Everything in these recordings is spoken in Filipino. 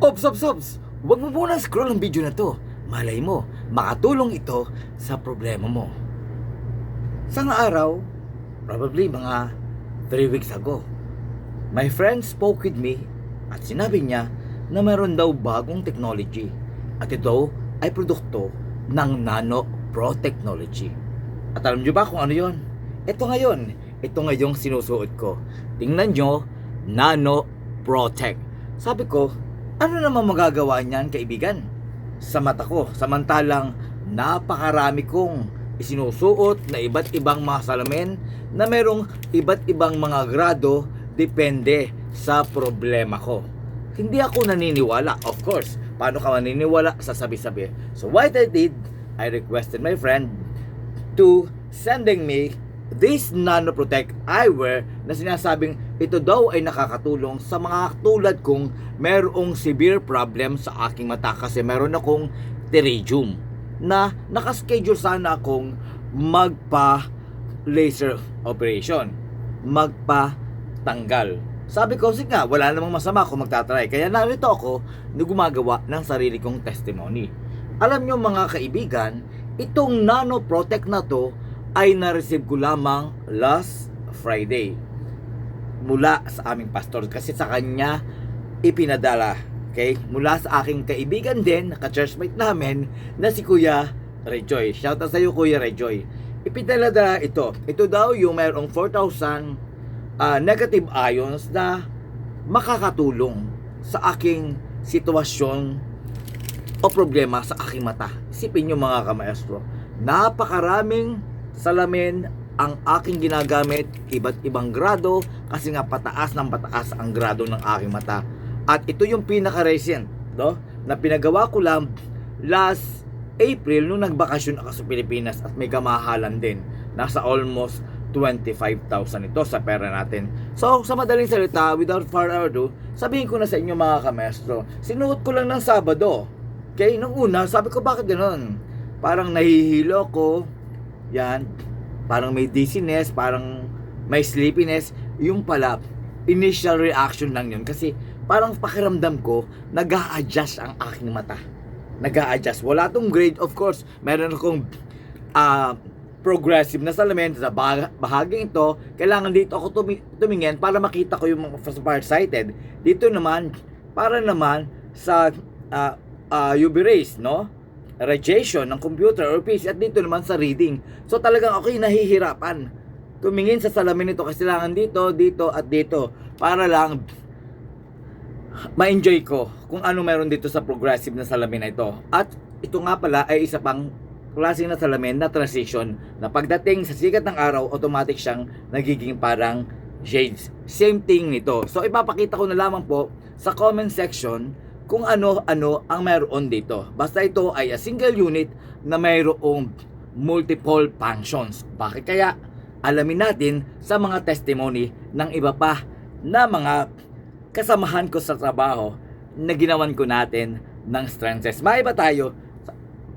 Ops! Huwag mo muna scroll ang video na to. Malay mo, makatulong ito sa problema mo. Isang araw, probably mga 3 weeks ago, my friend spoke with me at sinabi niya na meron daw bagong technology at ito ay produkto ng Nano Pro Technology. At alam niyo ba kung ano yon? Ito ngayong sinusuot ko. Tingnan nyo, Nano Pro Tech. Sabi ko, ano naman magagawa niyan, kaibigan? Sa mata ko, samantalang napakarami kong isinusuot na iba't ibang mga salamin na merong iba't ibang mga grado depende sa problema ko. Hindi ako naniniwala, of course. Paano ka maniniwala sa sabi-sabi? So what I did, I requested my friend to sending me this Nano Protect eyewear na sinasabing ito daw ay nakakatulong sa mga tulad kong merong severe problem sa aking mata kasi meron akong pterygium na nakaschedule sana akong magpa-laser operation, magpa-tanggal. Sabi ko, sige nga, wala namang masama kung magtatry. Kaya narito ako na gumagawa ng sarili kong testimony. Alam nyo mga kaibigan, itong Nano Protect na to ay na-receive ko lamang last Friday mula sa aming pastor kasi sa kanya ipinadala. Okay? Mula sa aking kaibigan din, ka-churchmate namin na si Kuya Rejoy. Shoutout sa iyo Kuya Rejoy. Ipinadala ito. Ito daw yung mayroong 4,000 negative ions na makakatulong sa aking sitwasyon o problema sa aking mata. Isipin nyo mga kamaestro, napakaraming salamin ang aking ginagamit, iba't ibang grado kasi nga pataas ng pataas ang grado ng aking mata. At ito yung pinaka-recent, no? Na pinagawa ko lang last April nung nagbakasyon ako sa Pilipinas at may kamahalan din. Nasa almost 25,000 ito sa pera natin. So, sa madaling salita, without further ado, sabihin ko na sa inyo mga kamestro, sinuot ko lang ng Sabado. Okay, nung una, sabi ko bakit ganoon? Parang nahihilo ko, yan, parang may dizziness, parang may sleepiness. Yung pala, initial reaction lang yun kasi parang pakiramdam ko, nag-a-adjust ang aking mata. Nag-a-adjust. Wala tong grade, of course. Meron akong progressive na salamin sa bahaging ito. Kailangan dito ako tumingin para makita ko yung mga farsighted. Dito naman, para naman sa UV rays, no? Radiation ng computer or PC, at dito naman sa reading. So talagang ako yung nahihirapan tumingin sa salamin nito kasi kailangan dito at dito para lang ma-enjoy ko kung ano meron dito sa progressive na salamin na ito. At ito nga pala ay isa pang klase na salamin na transition na pagdating sa sikat ng araw, automatic siyang nagiging parang shades. Same thing nito. So ipapakita ko na lamang po sa comment section kung ano-ano ang mayroon dito. Basta ito ay a single unit na mayroong multiple functions. Bakit kaya? Alamin natin sa mga testimony ng iba pa na mga kasamahan ko sa trabaho na ginawan ko natin ng strengths. Maiba tayo.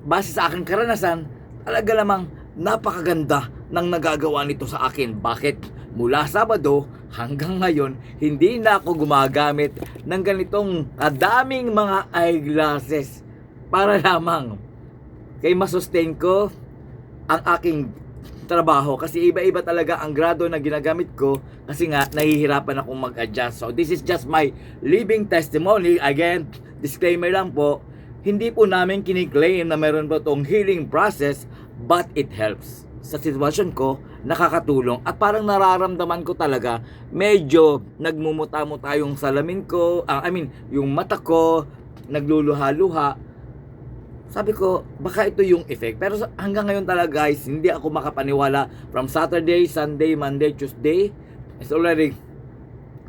Base sa aking karanasan, talaga namang napakaganda ng nagagawa nito sa akin. Bakit? Mula Sabado hanggang ngayon, hindi na ako gumagamit ng ganitong kadaming mga eyeglasses para lamang kay masustain ko ang aking trabaho. Kasi iba-iba talaga ang grado na ginagamit ko kasi nga nahihirapan akong mag-adjust. So this is just my living testimony. Again, disclaimer lang po, hindi po namin kiniklaim na meron po itong healing process, but it helps. Sa sitwasyon ko, nakakatulong at parang nararamdaman ko talaga medyo nagmumuta-muta yung salamin ko, yung mata ko, nagluluha-luha. Sabi ko, baka ito yung effect. Pero hanggang ngayon talaga guys, hindi ako makapaniwala. From Saturday, Sunday, Monday, Tuesday, it's already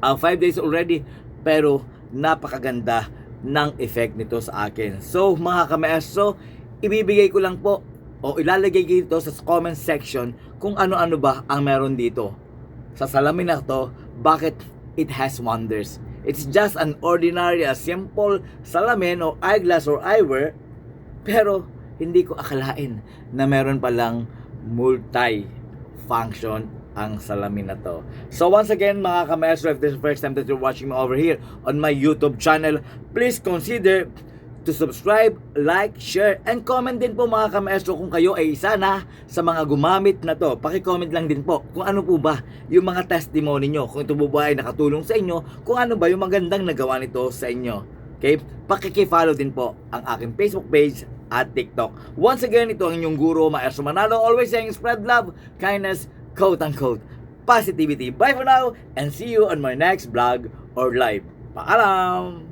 5 days already. Pero napakaganda ng effect nito sa akin. So mga kamaestro, ibibigay ko lang po o ilalagay dito sa comment section kung ano-ano ba ang meron dito sa salamin na to, bakit it has wonders. It's just an ordinary, a simple salamin or eyeglass or eyewear, pero hindi ko akalain na meron palang multi-function ang salamin na to. So once again mga ka-maestro, if this is the first time that you're watching me over here on my YouTube channel, please consider to subscribe, like, share, and comment din po mga ka-maestro kung kayo ay isa na sa mga gumamit na to. Paki-comment lang din po kung ano po ba yung mga testimony nyo, kung ito po ba ay nakatulong sa inyo, kung ano ba yung magandang nagawa nito sa inyo. Okay? Pakiki-follow din po ang aking Facebook page at TikTok. Once again, ito ang inyong guro, Maestro Manalo, always saying spread love, kindness, quote-unquote, positivity. Bye for now, and see you on my next vlog or live. Paalam!